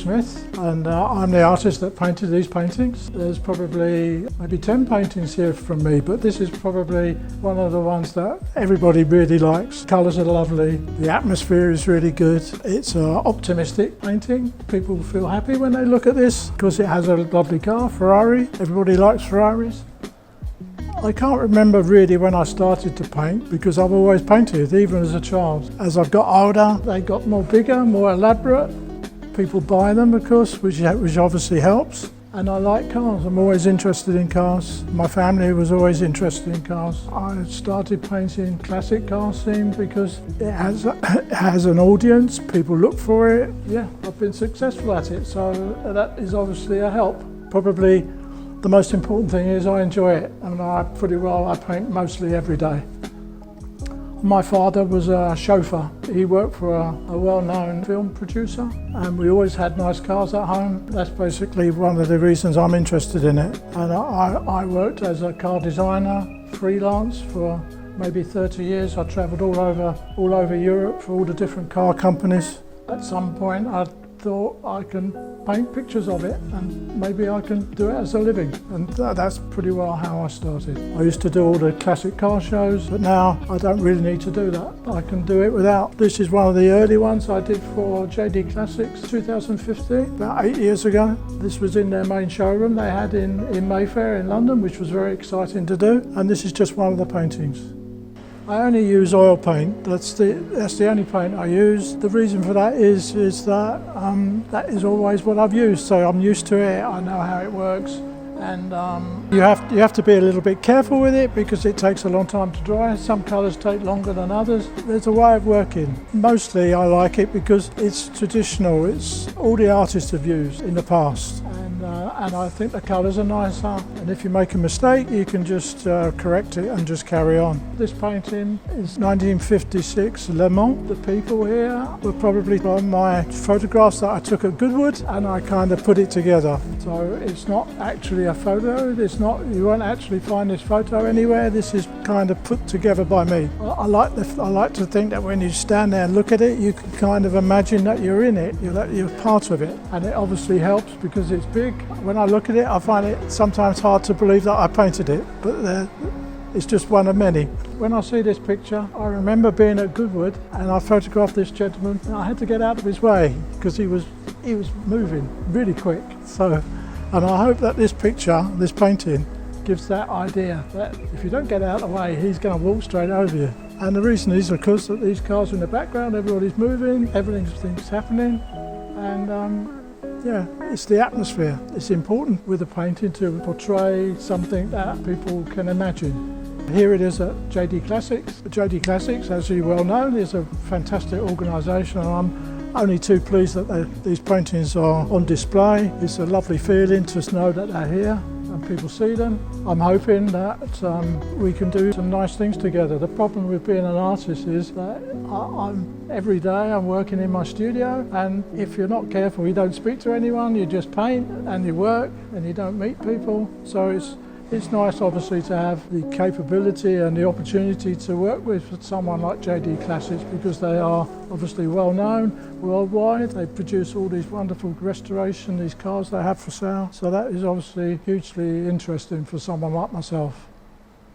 Smith, and I'm the artist that painted these paintings. There's probably maybe 10 paintings here from me, but this is probably one of the ones that everybody really likes. Colours are lovely, the atmosphere is really good. It's an optimistic painting. People feel happy when they look at this because it has a lovely car, Ferrari. Everybody likes Ferraris. I can't remember really when I started to paint because I've always painted, even as a child. As I've got older, they got more bigger, more elaborate. People buy them, of course, which obviously helps. And I like cars. I'm always interested in cars. My family was always interested in cars. I started painting classic car scenes because it has an audience. People look for it. Yeah, I've been successful at it, so that is obviously a help. Probably the most important thing is I enjoy it, and I paint mostly every day. My father was a chauffeur. He worked for a well-known film producer, and we always had nice cars at home. That's basically one of the reasons I'm interested in it. And I worked as a car designer, freelance for maybe 30 years. I travelled all over Europe for all the different car companies. At some point I thought I can paint pictures of it and maybe I can do it as a living, and that's pretty well how I started. I used to do all the classic car shows, but now I don't really need to do that. I can do it without. This is one of the early ones I did for JD Classics 2015, about 8 years ago. This was in their main showroom they had in Mayfair in London, which was very exciting to do, and this is just one of the paintings. I only use oil paint. That's the only paint I use. The reason for that is that that is always what I've used. So I'm used to it. I know how it works, and you have to be a little bit careful with it because it takes a long time to dry. Some colours take longer than others. There's a way of working. Mostly I like it because it's traditional. It's all the artists have used in the past. And I think the colours are nicer, and if you make a mistake you can just correct it and just carry on. This painting is 1956 Le Mans. The people here were probably from my photographs that I took at Goodwood, and I kind of put it together. So it's not actually a photo, you won't actually find this photo anywhere. This is kind of put together by me. I like to think that when you stand there and look at it, you can kind of imagine that you're in it, you're part of it, and it obviously helps because it's big. When I look at it, I find it sometimes hard to believe that I painted it, but it's just one of many. When I see this picture, I remember being at Goodwood and I photographed this gentleman. I had to get out of his way because he was moving really quick. And I hope that this picture, this painting, gives that idea that if you don't get out of the way, he's going to walk straight over you. And the reason is, of course, that these cars are in the background, everybody's moving, everything's happening, and yeah, it's the atmosphere. It's important with a painting to portray something that people can imagine. Here it is at JD Classics. JD Classics, as you well know, is a fantastic organisation, and I'm only too pleased that these paintings are on display. It's a lovely feeling to know that they're here and people see them. I'm hoping that we can do some nice things together. The problem with being an artist is that every day I'm working in my studio, and if you're not careful, you don't speak to anyone, you just paint and you work and you don't meet people. So it's nice obviously to have the capability and the opportunity to work with someone like JD Classics because they are obviously well known worldwide. They produce all these wonderful restoration, these cars they have for sale. So that is obviously hugely interesting for someone like myself.